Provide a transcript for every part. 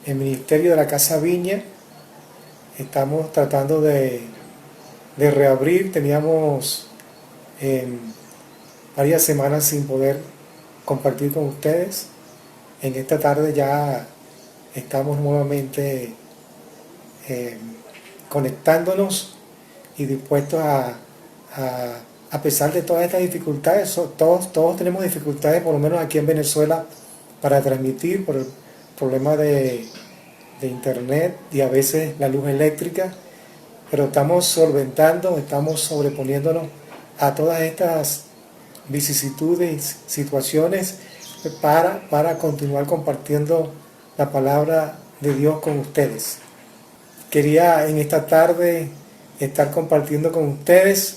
el ministerio de la Casa Viña. Estamos tratando de reabrir. Teníamos varias semanas sin poder compartir con ustedes. En esta tarde ya estamos nuevamente conectándonos y dispuestos a pesar de todas estas dificultades. Todos tenemos dificultades, por lo menos aquí en Venezuela, para transmitir por el problema de internet y a veces la luz eléctrica, pero estamos solventando, estamos sobreponiéndonos a todas estas vicisitudes, situaciones para continuar compartiendo la palabra de Dios con ustedes. Quería en esta tarde estar compartiendo con ustedes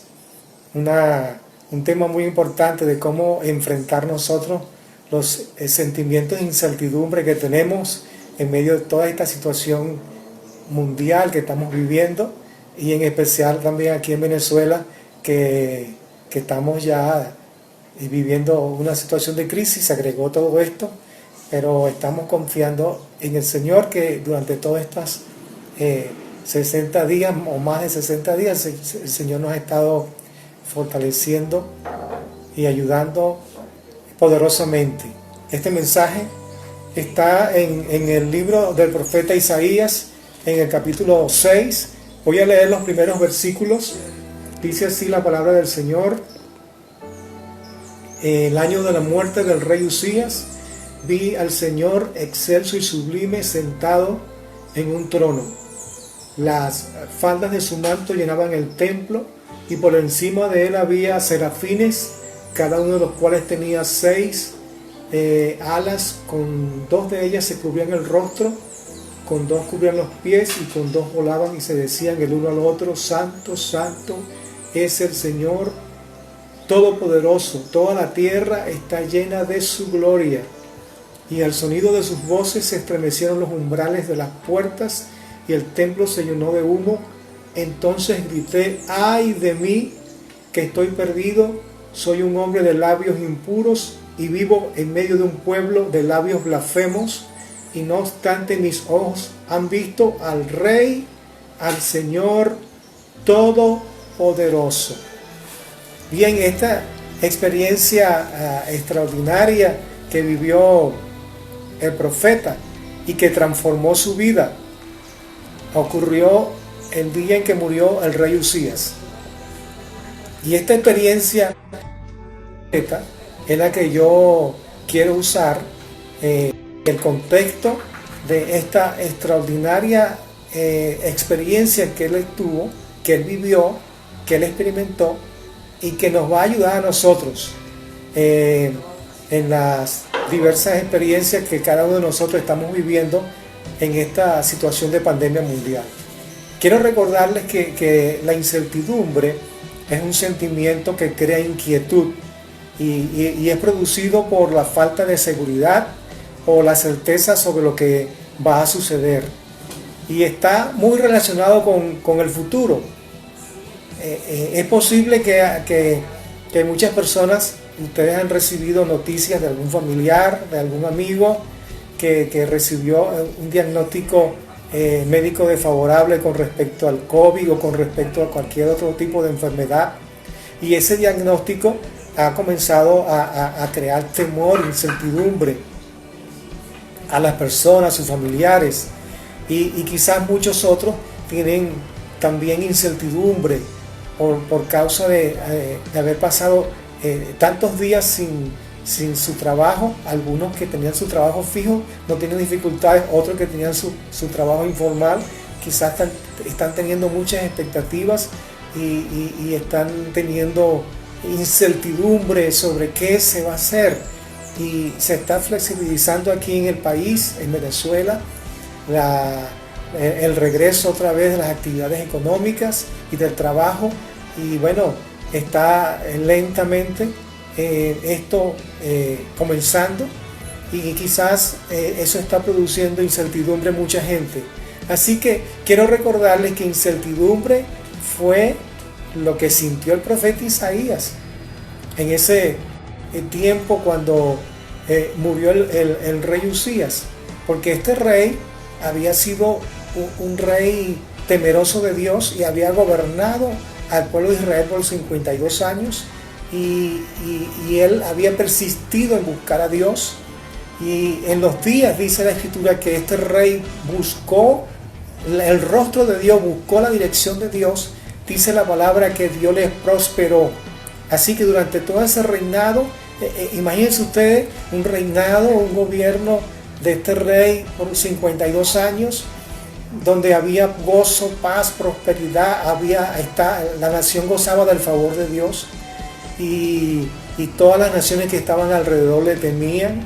un tema muy importante de cómo enfrentar nosotros los sentimientos de incertidumbre que tenemos en medio de toda esta situación mundial que estamos viviendo, y en especial también aquí en Venezuela, que estamos ya viviendo una situación de crisis. Se agregó todo esto, pero estamos confiando en el Señor, que durante todas estas 60 días o más de 60 días el Señor nos ha estado fortaleciendo y ayudando poderosamente. Este mensaje está en el libro del profeta Isaías, en el capítulo 6. Voy a leer los primeros versículos. Dice así la palabra del Señor: el año de la muerte del rey Usías, vi al Señor excelso y sublime sentado en un trono. Las faldas de su manto llenaban el templo, y por encima de él había serafines, cada uno de los cuales tenía 6 alas. Con 2 de ellas se cubrían el rostro, con 2 cubrían los pies, y con 2 volaban y se decían el uno al otro: Santo, Santo es el Señor Todopoderoso, toda la tierra está llena de su gloria. Y al sonido de sus voces se estremecieron los umbrales de las puertas, y el templo se llenó de humo. Entonces grité: ¡ay de mí, que estoy perdido! Soy un hombre de labios impuros, y vivo en medio de un pueblo de labios blasfemos. Y no obstante mis ojos han visto al Rey, al Señor Todopoderoso. Bien, esta experiencia extraordinaria que vivió el profeta y que transformó su vida ocurrió el día en que murió el rey Usías. Y esta experiencia es la que yo quiero usar el contexto de esta extraordinaria experiencia que él tuvo, que él vivió, que él experimentó, y que nos va a ayudar a nosotros en las diversas experiencias que cada uno de nosotros estamos viviendo en esta situación de pandemia mundial. Quiero recordarles que la incertidumbre es un sentimiento que crea inquietud y es producido por la falta de seguridad o la certeza sobre lo que va a suceder, y está muy relacionado con el futuro. Es posible que muchas personas, ustedes han recibido noticias de algún familiar, de algún amigo que recibió un diagnóstico médico desfavorable con respecto al COVID o con respecto a cualquier otro tipo de enfermedad, y ese diagnóstico ha comenzado a crear temor, incertidumbre a las personas, a sus familiares, y quizás muchos otros tienen también incertidumbre por causa de haber pasado tantos días sin su trabajo. Algunos que tenían su trabajo fijo no tienen dificultades, otros que tenían su trabajo informal quizás están teniendo muchas expectativas y están teniendo incertidumbre sobre qué se va a hacer. Y se está flexibilizando aquí en el país, en Venezuela, el regreso otra vez de las actividades económicas y del trabajo, y bueno, está lentamente esto comenzando, y quizás eso está produciendo incertidumbre en mucha gente. Así que quiero recordarles que incertidumbre fue lo que sintió el profeta Isaías en ese tiempo cuando murió el rey Usías, porque este rey había sido un rey temeroso de Dios y había gobernado al pueblo de Israel por 52 años y él había persistido en buscar a Dios. Y en los días dice la escritura que este rey buscó el rostro de Dios, buscó la dirección de Dios. Dice la palabra que Dios les prosperó. Así que durante todo ese reinado, imagínense ustedes un reinado, un gobierno de este rey por 52 años, donde había gozo, paz, prosperidad, la nación gozaba del favor de Dios y todas las naciones que estaban alrededor le temían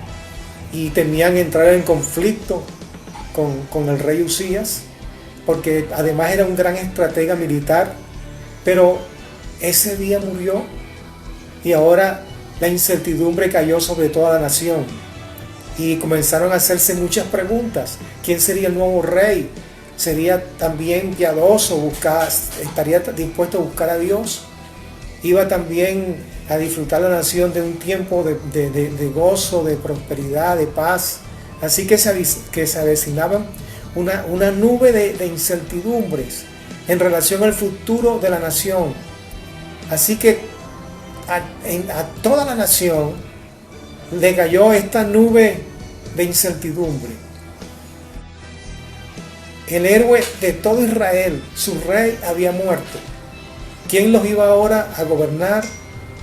y temían entrar en conflicto con el rey Usías, porque además era un gran estratega militar. Pero ese día murió y ahora la incertidumbre cayó sobre toda la nación y comenzaron a hacerse muchas preguntas. ¿Quién sería el nuevo rey? ¿Sería también piadoso? ¿Estaría dispuesto a buscar a Dios? ¿Iba también a disfrutar la nación de un tiempo de gozo, de prosperidad, de paz? Así que se avecinaban una nube de incertidumbres en relación al futuro de la nación. Así que a toda la nación le cayó esta nube de incertidumbre. El héroe de todo Israel, su rey, había muerto. ¿Quién los iba ahora a gobernar?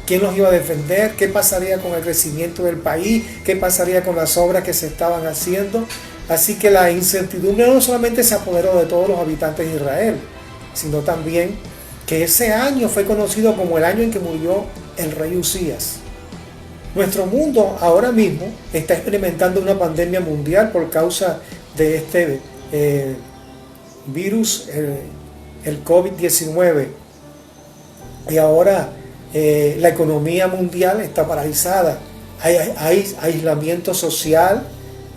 ¿Quién los iba a defender? ¿Qué pasaría con el crecimiento del país? ¿Qué pasaría con las obras que se estaban haciendo? Así que la incertidumbre no solamente se apoderó de todos los habitantes de Israel, sino también que ese año fue conocido como el año en que murió el rey Usías. Nuestro mundo ahora mismo está experimentando una pandemia mundial por causa de este virus, el COVID-19. Y ahora la economía mundial está paralizada. Hay aislamiento social,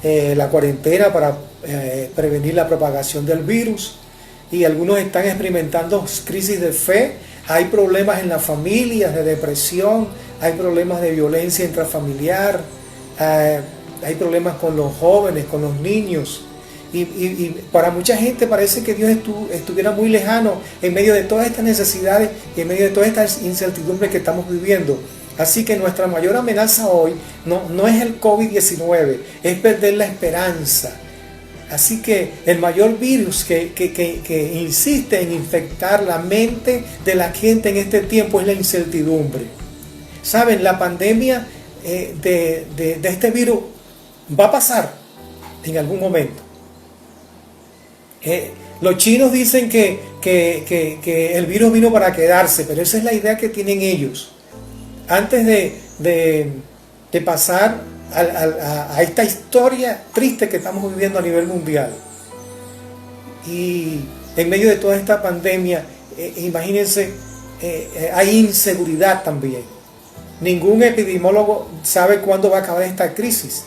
la cuarentena para prevenir la propagación del virus. Y algunos están experimentando crisis de fe. Hay problemas en las familias de depresión, hay problemas de violencia intrafamiliar, hay problemas con los jóvenes, con los niños. Y para mucha gente parece que Dios estuviera muy lejano en medio de todas estas necesidades y en medio de todas estas incertidumbres que estamos viviendo. Así que nuestra mayor amenaza hoy no es el COVID-19, es perder la esperanza. Así que el mayor virus que insiste en infectar la mente de la gente en este tiempo es la incertidumbre. Saben, la pandemia de este virus va a pasar en algún momento. Los chinos dicen que el virus vino para quedarse, pero esa es la idea que tienen ellos. Antes de pasar a esta historia triste que estamos viviendo a nivel mundial. Y en medio de toda esta pandemia, imagínense, hay inseguridad también. Ningún epidemiólogo sabe cuándo va a acabar esta crisis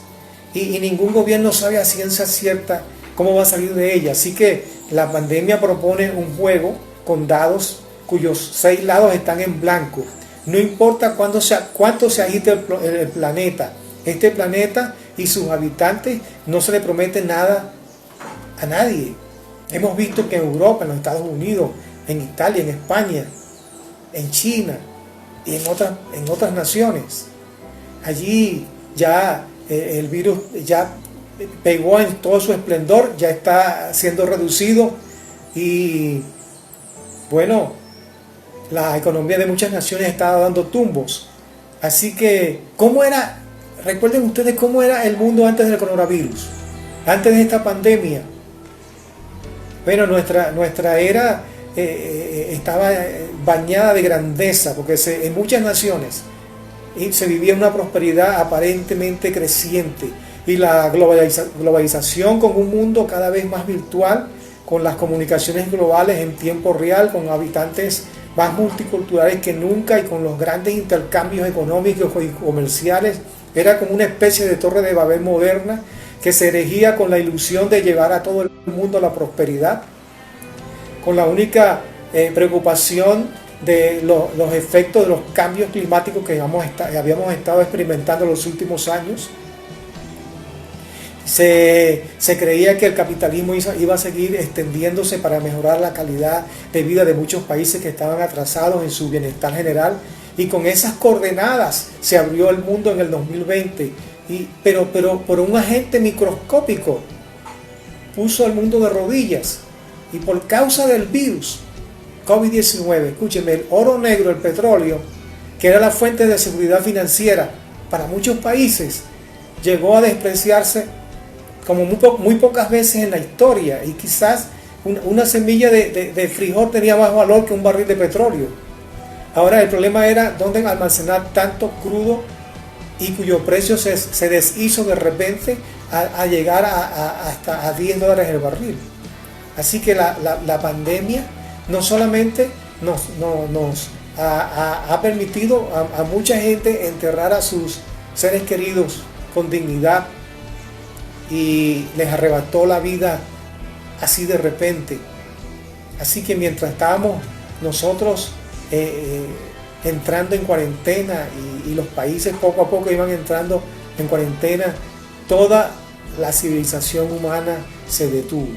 y ningún gobierno sabe a ciencia cierta cómo va a salir de ella. Así que la pandemia propone un juego con dados cuyos 6 lados están en blanco. No importa cuánto se agite el planeta. Este planeta y sus habitantes no se le promete nada a nadie. Hemos visto que en Europa, en los Estados Unidos, en Italia, en España, en China y en otras naciones, allí ya el virus ya pegó en todo su esplendor, ya está siendo reducido y bueno, la economía de muchas naciones está dando tumbos. Así que, recuerden ustedes cómo era el mundo antes del coronavirus, antes de esta pandemia. Bueno, nuestra era estaba bañada de grandeza, porque en muchas naciones se vivía una prosperidad aparentemente creciente. Y la globalización con un mundo cada vez más virtual, con las comunicaciones globales en tiempo real, con habitantes más multiculturales que nunca y con los grandes intercambios económicos y comerciales. Era como una especie de torre de Babel moderna que se erigía con la ilusión de llevar a todo el mundo a la prosperidad, con la única preocupación de los efectos de los cambios climáticos que habíamos estado experimentando en los últimos años. Se creía que el capitalismo iba a seguir extendiéndose para mejorar la calidad de vida de muchos países que estaban atrasados en su bienestar general. Y con esas coordenadas se abrió el mundo en el 2020. Pero por un agente microscópico puso al mundo de rodillas. Y por causa del virus COVID-19, escúcheme, el oro negro, el petróleo, que era la fuente de seguridad financiera para muchos países, llegó a despreciarse como muy pocas veces en la historia. Y quizás una semilla de frijol tenía más valor que un barril de petróleo. Ahora el problema era dónde almacenar tanto crudo, y cuyo precio se deshizo de repente a llegar hasta a $10 el barril. Así que la pandemia no solamente nos ha permitido a mucha gente enterrar a sus seres queridos con dignidad y les arrebató la vida así de repente. Así que mientras estábamos nosotros entrando en cuarentena y los países poco a poco iban entrando en cuarentena, toda la civilización humana se detuvo.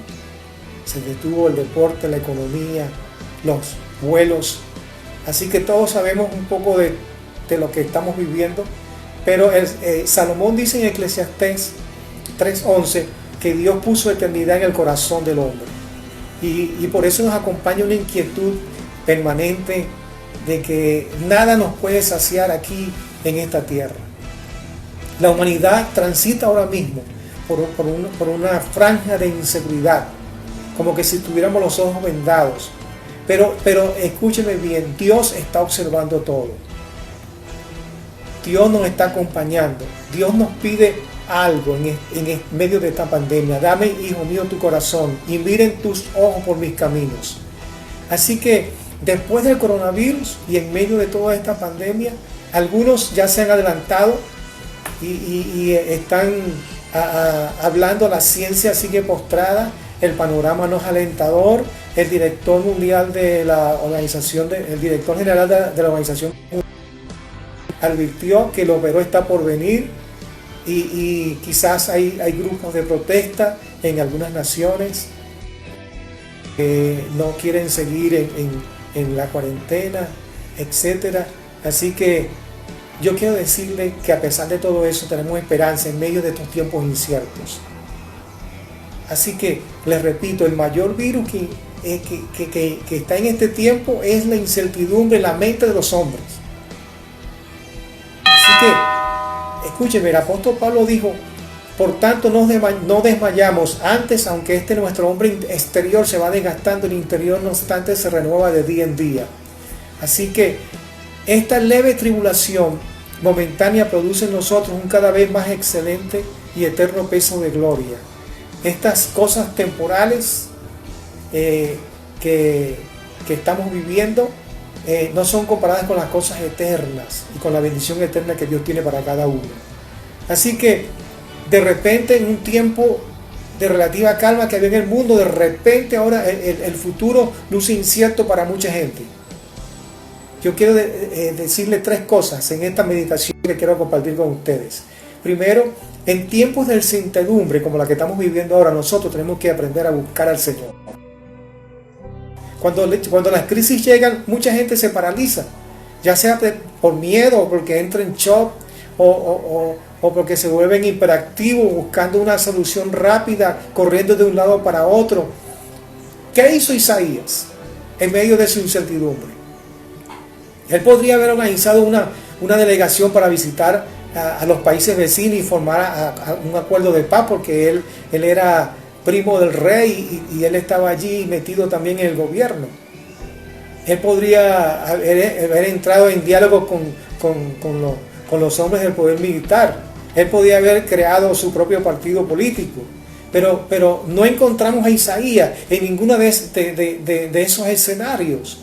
Se detuvo el deporte, la economía, los vuelos. Así que todos sabemos un poco de lo que estamos viviendo. Pero Salomón dice en Eclesiastés 3:11 que Dios puso eternidad en el corazón del hombre. Y por eso nos acompaña una inquietud permanente de que nada nos puede saciar aquí en esta tierra. La humanidad transita ahora mismo por una franja de inseguridad, como que si tuviéramos los ojos vendados. Pero escúcheme bien, Dios está observando todo. Dios nos está acompañando. Dios nos pide algo en medio de esta pandemia. Dame, hijo mío, tu corazón y miren tus ojos por mis caminos. Así que después del coronavirus y en medio de toda esta pandemia, algunos ya se han adelantado y están hablando, la ciencia sigue postrada, el panorama no es alentador. El director mundial de la organización, el director general de la organización advirtió que lo peor está por venir y quizás hay grupos de protesta en algunas naciones que no quieren seguir en la cuarentena, etcétera. Así que yo quiero decirle que a pesar de todo eso tenemos esperanza en medio de estos tiempos inciertos. Así que les repito, el mayor virus que está en este tiempo es la incertidumbre en la mente de los hombres. Así que, escúcheme, el apóstol Pablo dijo, por tanto no desmayamos, antes aunque nuestro hombre exterior se va desgastando, el interior no obstante se renueva de día en día. Así que esta leve tribulación momentánea produce en nosotros un cada vez más excelente y eterno peso de gloria. Estas cosas temporales que estamos viviendo no son comparadas con las cosas eternas y con la bendición eterna que Dios tiene para cada uno. Así que de repente, en un tiempo de relativa calma que había en el mundo, de repente ahora el futuro luce incierto para mucha gente. Yo quiero decirle tres cosas en esta meditación que quiero compartir con ustedes. Primero, en tiempos de incertidumbre como la que estamos viviendo ahora, nosotros tenemos que aprender a buscar al Señor. Cuando las crisis llegan, mucha gente se paraliza, ya sea por miedo o porque entra en shock o porque se vuelven hiperactivos buscando una solución rápida, corriendo de un lado para otro. ¿Qué hizo Isaías en medio de su incertidumbre? Él podría haber organizado una delegación para visitar a los países vecinos y formar un acuerdo de paz, porque él era primo del rey y él estaba allí metido también en el gobierno. Él podría haber entrado en diálogo con los hombres del poder militar. Él podía haber creado su propio partido político. Pero no encontramos a Isaías en ninguno de esos escenarios,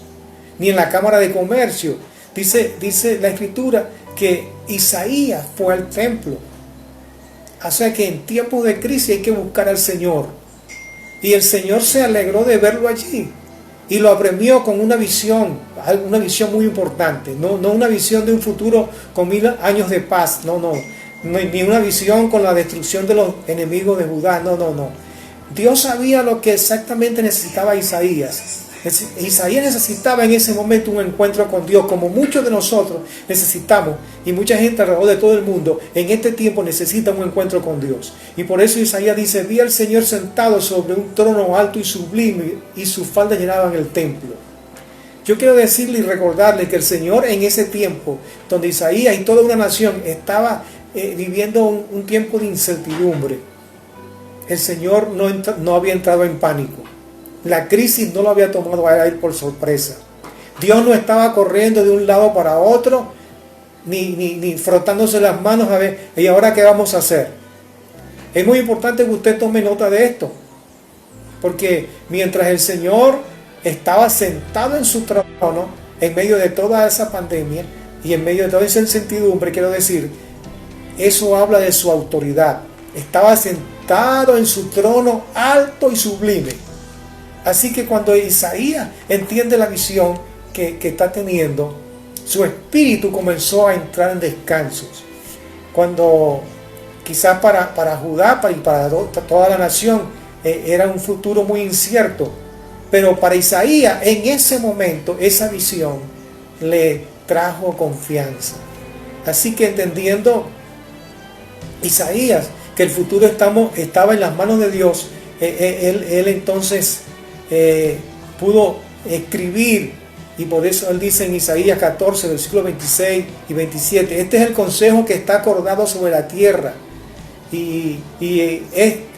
ni en la Cámara de Comercio. Dice la Escritura que Isaías fue al templo. O sea que en tiempos de crisis hay que buscar al Señor. Y el Señor se alegró de verlo allí y lo apremió con una visión muy importante. No una visión de un futuro con 1000 años de paz. No. ni una visión con la destrucción de los enemigos de Judá, no, no, no. Dios sabía lo que exactamente necesitaba Isaías. Isaías necesitaba en ese momento un encuentro con Dios, como muchos de nosotros necesitamos, y mucha gente alrededor de todo el mundo en este tiempo necesita un encuentro con Dios. Y por eso Isaías dice: vi al Señor sentado sobre un trono alto y sublime, y sus faldas llenaban el templo. Yo quiero decirle y recordarle que el Señor en ese tiempo, donde Isaías y toda una nación estaba viviendo un tiempo de incertidumbre, el Señor no había entrado en pánico. La crisis no lo había tomado a él por sorpresa. Dios no estaba corriendo de un lado para otro, ni frotándose las manos a ver, ¿y ahora qué vamos a hacer? Es muy importante que usted tome nota de esto, porque mientras el Señor estaba sentado en su trono, en medio de toda esa pandemia, y en medio de toda esa incertidumbre, quiero decir, eso habla de su autoridad. Estaba sentado en su trono alto y sublime. Así que cuando Isaías entiende la visión que está teniendo, su espíritu comenzó a entrar en descansos. Cuando quizás para Judá y para toda la nación era un futuro muy incierto, pero para Isaías en ese momento esa visión le trajo confianza. Así que entendiendo Isaías que el futuro estaba en las manos de Dios, él entonces pudo escribir, y por eso él dice en Isaías 14, versículos 26 y 27, este es el consejo que está acordado sobre la tierra, y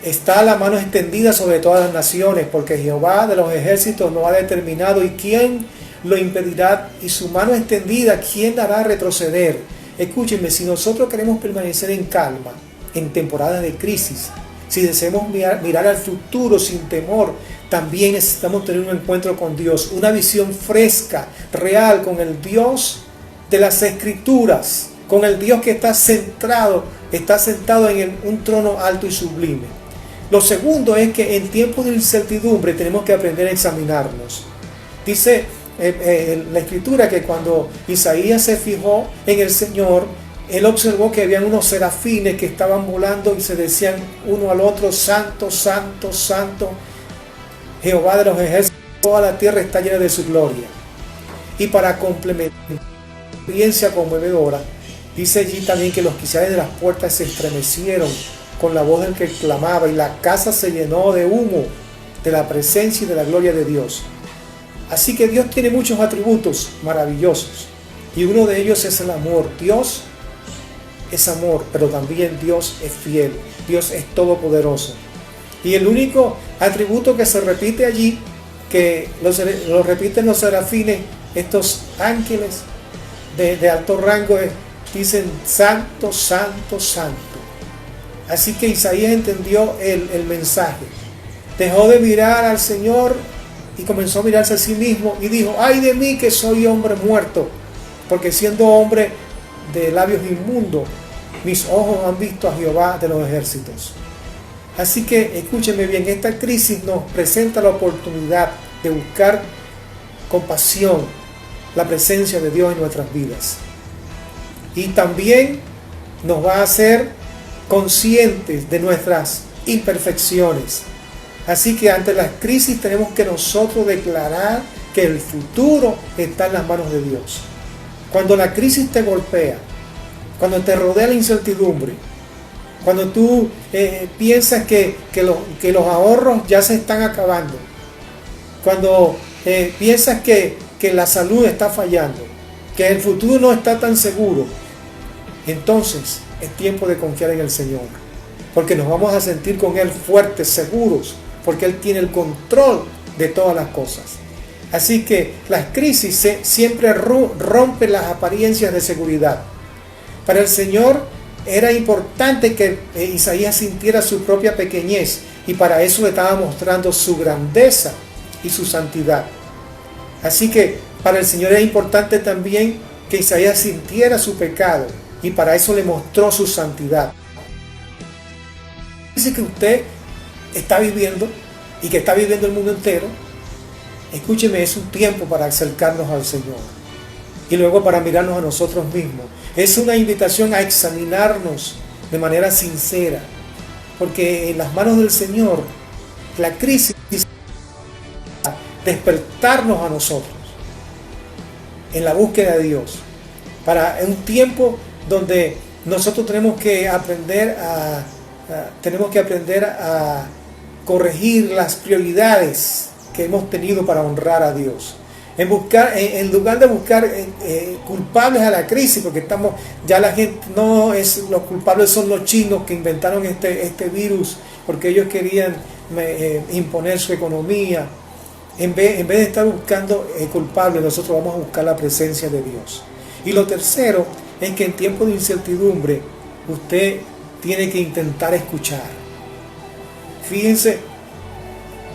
está la mano extendida sobre todas las naciones, porque Jehová de los ejércitos lo ha determinado, y quién lo impedirá, y su mano extendida, ¿quién hará retroceder? Escúchenme, si nosotros queremos permanecer en calma en temporadas de crisis, si deseamos mirar al futuro sin temor, también necesitamos tener un encuentro con Dios, una visión fresca, real, con el Dios de las Escrituras, con el Dios que está sentado en un trono alto y sublime. Lo segundo es que en tiempos de incertidumbre tenemos que aprender a examinarnos. Dice la Escritura que cuando Isaías se fijó en el Señor, él observó que habían unos serafines que estaban volando y se decían uno al otro: santo, santo, santo, Jehová de los ejércitos, toda la tierra está llena de su gloria. Y para complementar la experiencia conmovedora, dice allí también que los quiciales de las puertas se estremecieron con la voz del que clamaba, y la casa se llenó de humo de la presencia y de la gloria de Dios. Así que Dios tiene muchos atributos maravillosos, y uno de ellos es el amor. Dios es amor, pero también Dios es fiel, Dios es todopoderoso. Y el único atributo que se repite allí, que lo repiten los serafines, estos ángeles de alto rango, dicen santo, santo, santo. Así que Isaías entendió el mensaje, dejó de mirar al Señor y comenzó a mirarse a sí mismo y dijo: ay de mí que soy hombre muerto, porque siendo hombre de labios inmundos, mis ojos han visto a Jehová de los ejércitos. Así que escúcheme bien, esta crisis nos presenta la oportunidad de buscar con pasión la presencia de Dios en nuestras vidas, y también nos va a hacer conscientes de nuestras imperfecciones. Así que ante las crisis tenemos que nosotros declarar que el futuro está en las manos de Dios. Cuando la crisis te golpea, cuando te rodea la incertidumbre, cuando tú piensas que los ahorros ya se están acabando, cuando piensas que la salud está fallando, que el futuro no está tan seguro, entonces es tiempo de confiar en el Señor, porque nos vamos a sentir con Él fuertes, seguros, porque Él tiene el control de todas las cosas. Así que las crisis siempre rompen las apariencias de seguridad. Para el Señor era importante que Isaías sintiera su propia pequeñez, y para eso le estaba mostrando su grandeza y su santidad. Así que para el Señor era importante también que Isaías sintiera su pecado, y para eso le mostró su santidad. Dice que usted está viviendo, y que está viviendo el mundo entero. Escúcheme, es un tiempo para acercarnos al Señor, y luego para mirarnos a nosotros mismos. Es una invitación a examinarnos de manera sincera, porque en las manos del Señor la crisis despertarnos a nosotros en la búsqueda de Dios, para un tiempo donde nosotros tenemos que aprender a corregir las prioridades que hemos tenido para honrar a Dios. En lugar de buscar culpables a la crisis, porque ya la gente no es, los culpables son los chinos que inventaron este virus porque ellos querían imponer su economía. En vez de estar buscando culpables, nosotros vamos a buscar la presencia de Dios. Y lo tercero es que en tiempos de incertidumbre usted tiene que intentar escuchar. Fíjense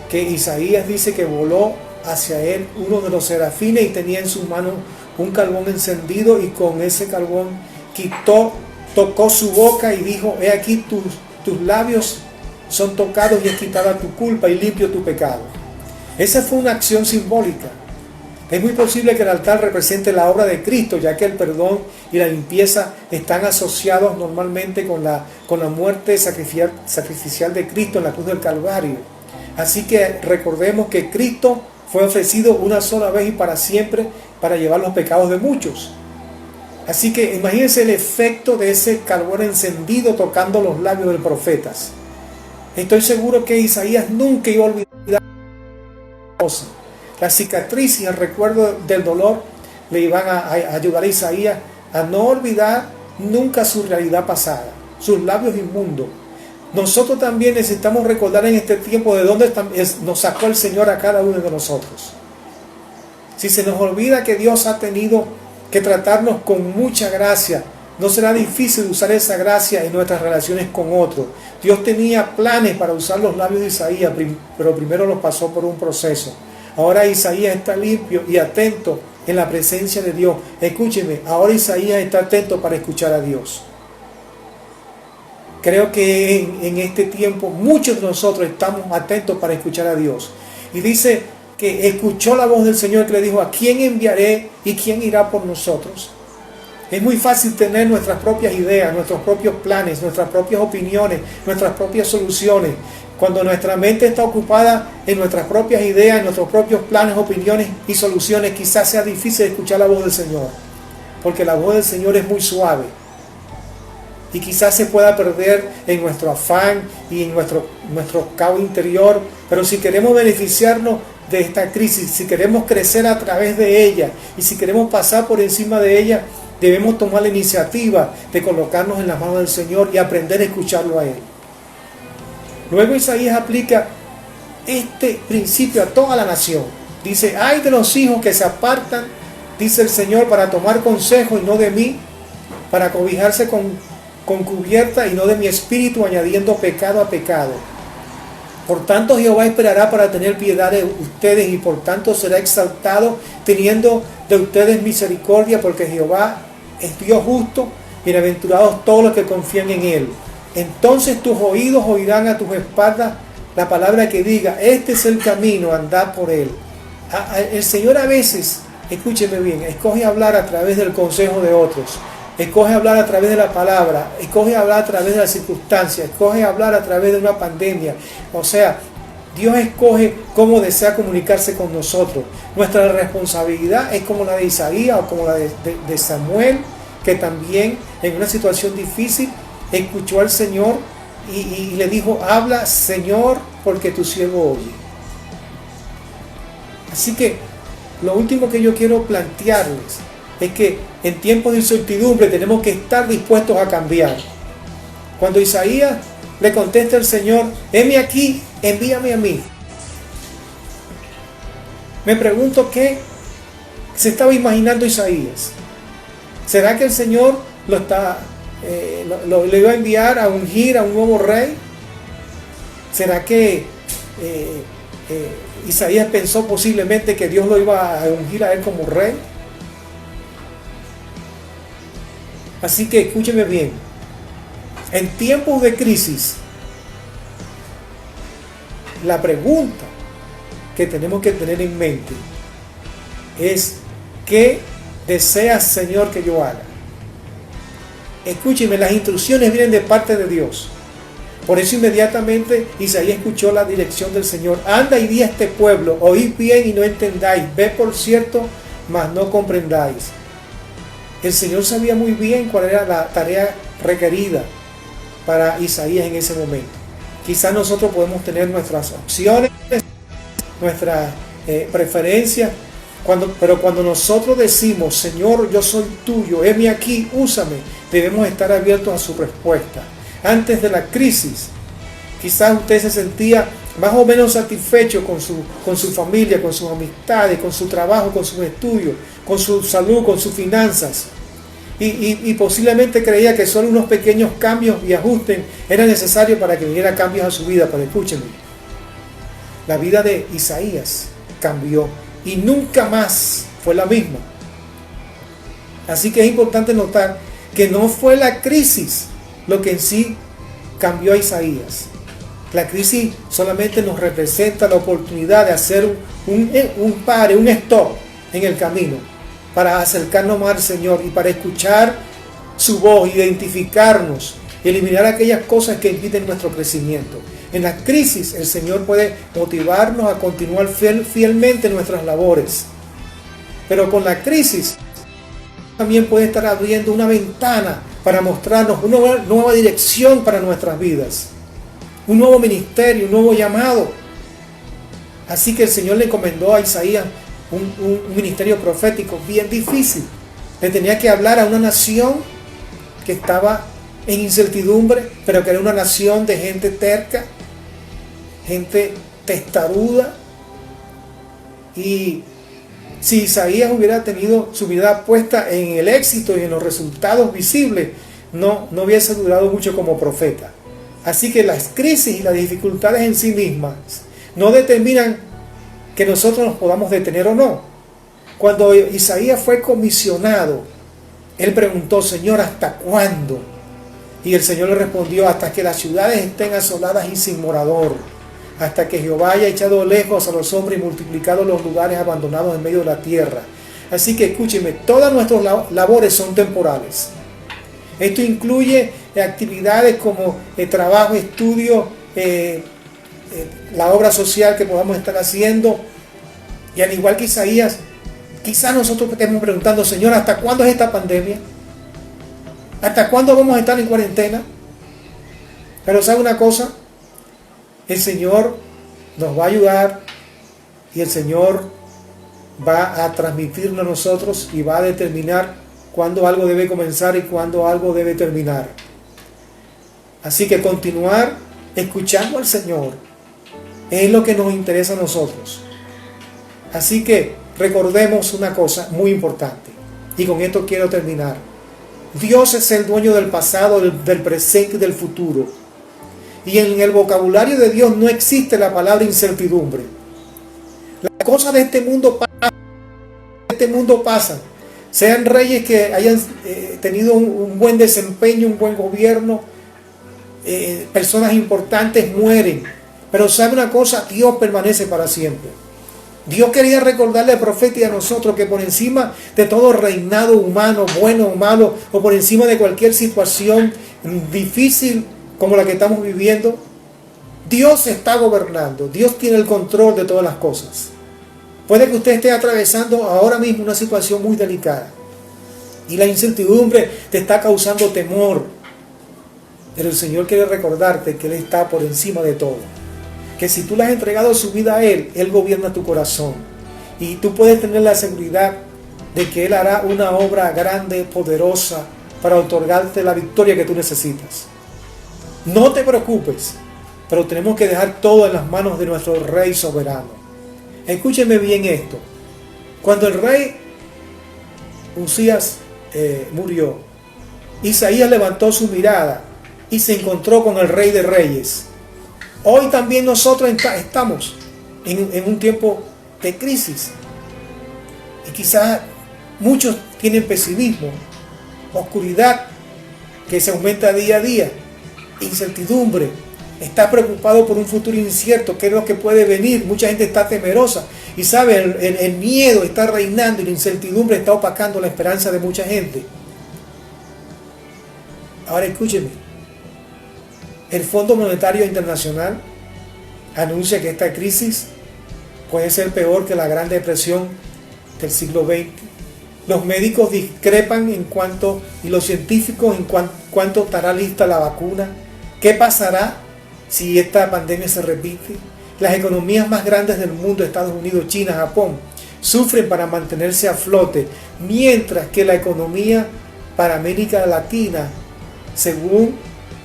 que Isaías dice que voló hacia él uno de los serafines y tenía en sus manos un carbón encendido, y con ese carbón tocó su boca y dijo: he aquí tus labios son tocados y es quitada tu culpa y limpio tu pecado. Esa fue una acción simbólica. Es muy posible que el altar represente la obra de Cristo, ya que el perdón y la limpieza están asociados normalmente con la muerte sacrificial de Cristo en la cruz del Calvario. Así que recordemos que Cristo fue ofrecido una sola vez y para siempre para llevar los pecados de muchos. Así que imagínense el efecto de ese carbón encendido tocando los labios del profeta. Estoy seguro que Isaías nunca iba a olvidar la cicatriz y el recuerdo del dolor le iban a ayudar a Isaías a no olvidar nunca su realidad pasada, sus labios inmundos. Nosotros también necesitamos recordar en este tiempo de dónde nos sacó el Señor a cada uno de nosotros. Si se nos olvida que Dios ha tenido que tratarnos con mucha gracia, no será difícil usar esa gracia en nuestras relaciones con otros. Dios tenía planes para usar los labios de Isaías, pero primero los pasó por un proceso. Ahora Isaías está limpio y atento en la presencia de Dios. Escúcheme, ahora Isaías está atento para escuchar a Dios. Creo que en este tiempo muchos de nosotros estamos atentos para escuchar a Dios. Y dice que escuchó la voz del Señor que le dijo: ¿a quién enviaré y quién irá por nosotros? Es muy fácil tener nuestras propias ideas, nuestros propios planes, nuestras propias opiniones, nuestras propias soluciones. Cuando nuestra mente está ocupada en nuestras propias ideas, en nuestros propios planes, opiniones y soluciones, quizás sea difícil escuchar la voz del Señor, porque la voz del Señor es muy suave y quizás se pueda perder en nuestro afán y en nuestro caos interior. Pero si queremos beneficiarnos de esta crisis, si queremos crecer a través de ella y si queremos pasar por encima de ella, debemos tomar la iniciativa de colocarnos en las manos del Señor y aprender a escucharlo a Él. Luego Isaías aplica este principio a toda la nación. Dice: ay de los hijos que se apartan, dice el Señor, para tomar consejo y no de mí, para cobijarse con cubierta y no de mi espíritu, añadiendo pecado a pecado. Por tanto Jehová esperará para tener piedad de ustedes, y por tanto será exaltado, teniendo de ustedes misericordia, porque Jehová es Dios justo, bienaventurados todos los que confían en Él. Entonces tus oídos oirán a tus espaldas la palabra que diga: este es el camino, andad por él. El Señor a veces, escúcheme bien, escoge hablar a través del consejo de otros, escoge hablar a través de la palabra, escoge hablar a través de las circunstancias, escoge hablar a través de una pandemia. O sea, Dios escoge cómo desea comunicarse con nosotros. Nuestra responsabilidad es como la de Isaías o como la de Samuel, que también en una situación difícil escuchó al Señor y le dijo: habla, Señor, porque tu siervo oye. Así que lo último que yo quiero plantearles es que en tiempos de incertidumbre tenemos que estar dispuestos a cambiar. Cuando Isaías le contesta al Señor: heme aquí, envíame a mí, me pregunto qué se estaba imaginando Isaías. ¿Será que el Señor le iba a enviar a ungir a un nuevo rey? ¿Será que Isaías pensó posiblemente que Dios lo iba a ungir a él como rey? Así que escúcheme bien, en tiempos de crisis, la pregunta que tenemos que tener en mente es: ¿qué deseas, Señor, que yo haga? Escúcheme, las instrucciones vienen de parte de Dios. Por eso inmediatamente Isaías escuchó la dirección del Señor. Anda y di a este pueblo, oíd bien y no entendáis, ve por cierto, mas no comprendáis. El Señor sabía muy bien cuál era la tarea requerida para Isaías en ese momento. Quizás nosotros podemos tener nuestras opciones, nuestras preferencias, pero cuando nosotros decimos, Señor, yo soy tuyo, heme aquí, úsame, debemos estar abiertos a su respuesta. Antes de la crisis, quizás usted se sentía más o menos satisfecho con su familia, con sus amistades, con su trabajo, con sus estudios, con su salud, con sus finanzas. Y posiblemente creía que solo unos pequeños cambios y ajustes eran necesarios para que viniera cambios a su vida. Pero escúchenme, la vida de Isaías cambió y nunca más fue la misma. Así que es importante notar que no fue la crisis lo que en sí cambió a Isaías. La crisis solamente nos representa la oportunidad de hacer un pare, un stop en el camino para acercarnos más al Señor y para escuchar su voz, identificarnos, eliminar aquellas cosas que impiden nuestro crecimiento. En la crisis el Señor puede motivarnos a continuar fielmente nuestras labores. Pero con la crisis también puede estar abriendo una ventana para mostrarnos una nueva dirección para nuestras vidas, un nuevo ministerio, un nuevo llamado. Así que el Señor le encomendó a Isaías un ministerio profético bien difícil. Le tenía que hablar a una nación que estaba en incertidumbre, pero que era una nación de gente terca, gente testaruda. Y si Isaías hubiera tenido su vida puesta en el éxito y en los resultados visibles, no hubiese durado mucho como profeta. Así que las crisis y las dificultades en sí mismas no determinan que nosotros nos podamos detener o no. Cuando Isaías fue comisionado, él preguntó, Señor, ¿hasta cuándo? Y el Señor le respondió, hasta que las ciudades estén asoladas y sin morador, hasta que Jehová haya echado lejos a los hombres y multiplicado los lugares abandonados en medio de la tierra. Así que escúcheme, todas nuestras labores son temporales. Esto incluye actividades como trabajo, estudio, la obra social que podamos estar haciendo. Y al igual que Isaías, quizás nosotros estemos preguntando, Señor, ¿hasta cuándo es esta pandemia? ¿Hasta cuándo vamos a estar en cuarentena? Pero ¿sabe una cosa? El Señor nos va a ayudar y el Señor va a transmitirnos a nosotros y va a determinar cuándo algo debe comenzar y cuándo algo debe terminar. Así que continuar escuchando al Señor es lo que nos interesa a nosotros. Así que recordemos una cosa muy importante, y con esto quiero terminar. Dios es el dueño del pasado, del presente y del futuro. Y en el vocabulario de Dios no existe la palabra incertidumbre. Las cosas de este mundo pasan. Sean reyes que hayan tenido un buen desempeño, un buen gobierno, personas importantes mueren. Pero sabe una cosa, Dios permanece para siempre. Dios quería recordarle al profeta y a nosotros que por encima de todo reinado humano, bueno o malo, o por encima de cualquier situación difícil como la que estamos viviendo, Dios está gobernando. Dios tiene el control de todas las cosas. Puede que usted esté atravesando ahora mismo una situación muy delicada y la incertidumbre te está causando temor. Pero el Señor quiere recordarte que Él está por encima de todo. Que si tú le has entregado su vida a Él, Él gobierna tu corazón. Y tú puedes tener la seguridad de que Él hará una obra grande, poderosa, para otorgarte la victoria que tú necesitas. No te preocupes, pero tenemos que dejar todo en las manos de nuestro Rey soberano. Escúcheme bien esto. Cuando el rey Usías murió, Isaías levantó su mirada y se encontró con el Rey de Reyes. Hoy también nosotros estamos en un tiempo de crisis. Y quizás muchos tienen pesimismo, oscuridad que se aumenta día a día, incertidumbre. Está preocupado por un futuro incierto, qué es lo que puede venir. Mucha gente está temerosa. Y sabe, el miedo está reinando y la incertidumbre está opacando la esperanza de mucha gente. Ahora escúcheme, el Fondo Monetario Internacional anuncia que esta crisis puede ser peor que la Gran Depresión del siglo XX. Los médicos discrepan y los científicos en cuánto estará lista la vacuna. ¿Qué pasará si esta pandemia se repite? Las economías más grandes del mundo, Estados Unidos, China, Japón, sufren para mantenerse a flote, mientras que la economía para América Latina, según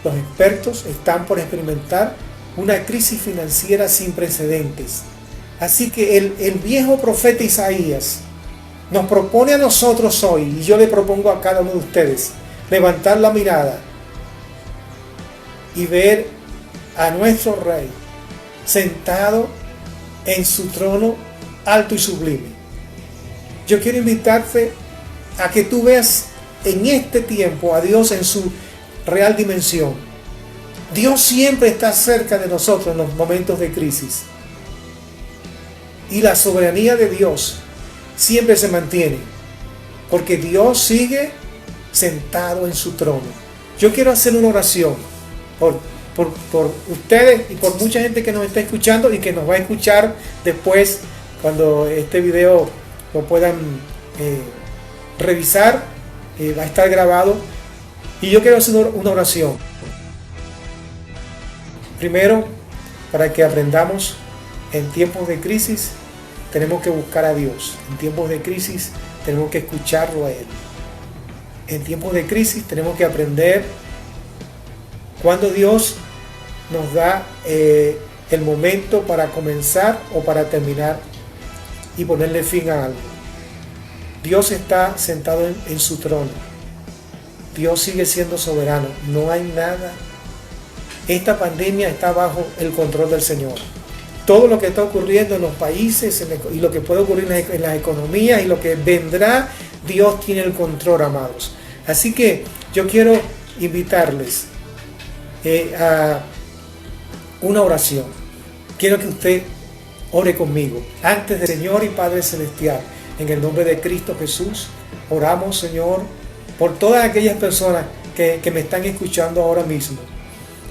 los expertos, están por experimentar una crisis financiera sin precedentes. Así que el viejo profeta Isaías nos propone a nosotros hoy, y yo le propongo a cada uno de ustedes, levantar la mirada y ver a nuestro Rey sentado en su trono alto y sublime. Yo quiero invitarte a que tú veas en este tiempo a Dios en su real dimensión. Dios siempre está cerca de nosotros en los momentos de crisis. Y la soberanía de Dios siempre se mantiene, porque Dios sigue sentado en su trono. Yo quiero hacer una oración por ustedes y por mucha gente que nos está escuchando y que nos va a escuchar después cuando este video lo puedan revisar. Va a estar grabado. Y yo quiero hacer una oración. Primero, para que aprendamos en tiempos de crisis, tenemos que buscar a Dios. En tiempos de crisis, tenemos que escucharlo a Él. En tiempos de crisis, tenemos que aprender cuando Dios nos da el momento para comenzar o para terminar y ponerle fin a algo. Dios está sentado en su trono. Dios sigue siendo soberano. No hay nada. Esta pandemia está bajo el control del Señor. Todo lo que está ocurriendo en los países y lo que puede ocurrir en las economías y lo que vendrá, Dios tiene el control, amados. Así que yo quiero invitarles a una oración. Quiero que usted ore conmigo. Antes del Señor y Padre Celestial, en el nombre de Cristo Jesús, oramos, Señor, por todas aquellas personas que me están escuchando ahora mismo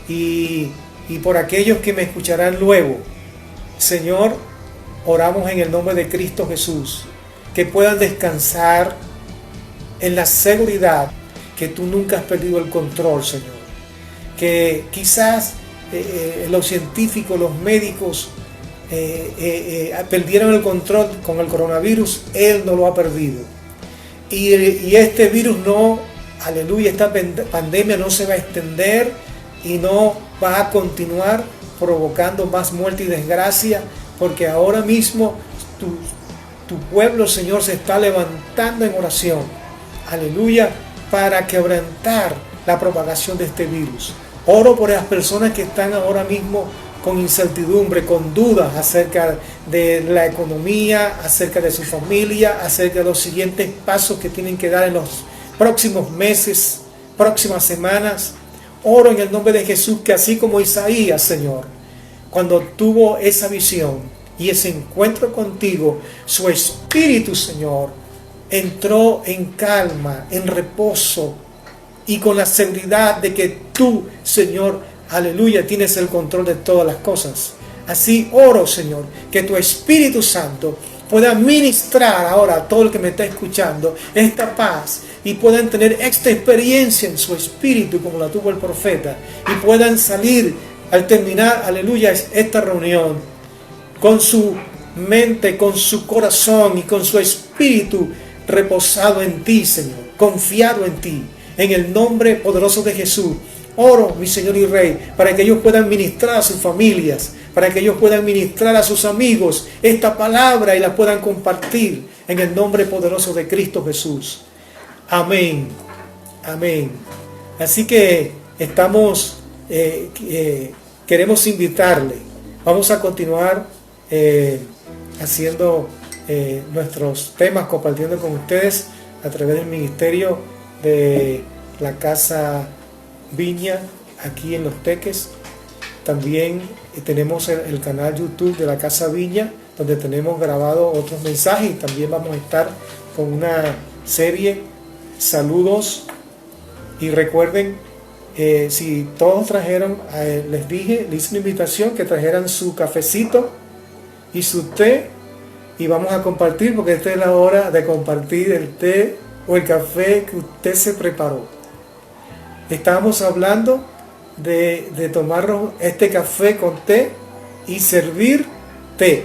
y por aquellos que me escucharán luego. Señor, oramos en el nombre de Cristo Jesús, que puedan descansar en la seguridad que tú nunca has perdido el control, Señor. Que quizás los científicos, los médicos perdieron el control con el coronavirus. Él no lo ha perdido. Y este virus no, aleluya, esta pandemia no se va a extender y no va a continuar provocando más muerte y desgracia, porque ahora mismo tu pueblo, Señor, se está levantando en oración, aleluya, para quebrantar la propagación de este virus. Oro por las personas que están ahora mismo con incertidumbre, con dudas acerca de la economía, acerca de su familia, acerca de los siguientes pasos que tienen que dar en los próximos meses, próximas semanas. Oro en el nombre de Jesús que así como Isaías, Señor, cuando tuvo esa visión y ese encuentro contigo, su espíritu, Señor, entró en calma, en reposo y con la seguridad de que tú, Señor, aleluya, tienes el control de todas las cosas. Así oro, Señor, que tu Espíritu Santo pueda ministrar ahora a todo el que me está escuchando esta paz y puedan tener esta experiencia en su espíritu como la tuvo el profeta y puedan salir al terminar, aleluya, esta reunión con su mente, con su corazón y con su espíritu reposado en ti, Señor, confiado en ti. En el nombre poderoso de Jesús, oro, mi Señor y Rey, para que ellos puedan ministrar a sus familias, para que ellos puedan ministrar a sus amigos esta palabra y la puedan compartir en el nombre poderoso de Cristo Jesús. Amén. Amén. Así que queremos invitarle. Vamos a continuar haciendo nuestros temas, compartiendo con ustedes a través del ministerio de la Casa Viña aquí en Los Teques. También tenemos el canal YouTube de la Casa Viña, donde tenemos grabado otros mensajes y también vamos a estar con una serie. Saludos y recuerden Si todos trajeron, les dije, le hice una invitación que trajeran su cafecito y su té, y vamos a compartir, porque esta es la hora de compartir el té o el café que usted se preparó. Estábamos hablando de tomar este café con té y servir té.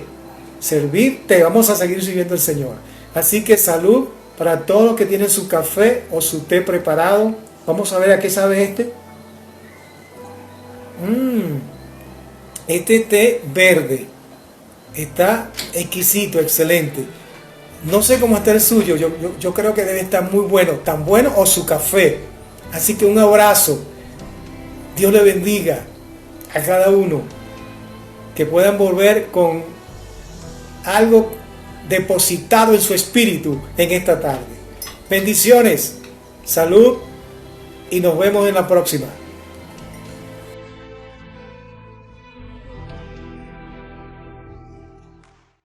Servir té, vamos a seguir sirviendo al Señor. Así que salud para todos los que tienen su café o su té preparado. Vamos a ver a qué sabe este. Este té verde está exquisito, excelente. No sé cómo está el suyo, yo creo que debe estar muy bueno, tan bueno o su café. Así que un abrazo. Dios le bendiga a cada uno. Que puedan volver con algo depositado en su espíritu en esta tarde. Bendiciones, salud y nos vemos en la próxima.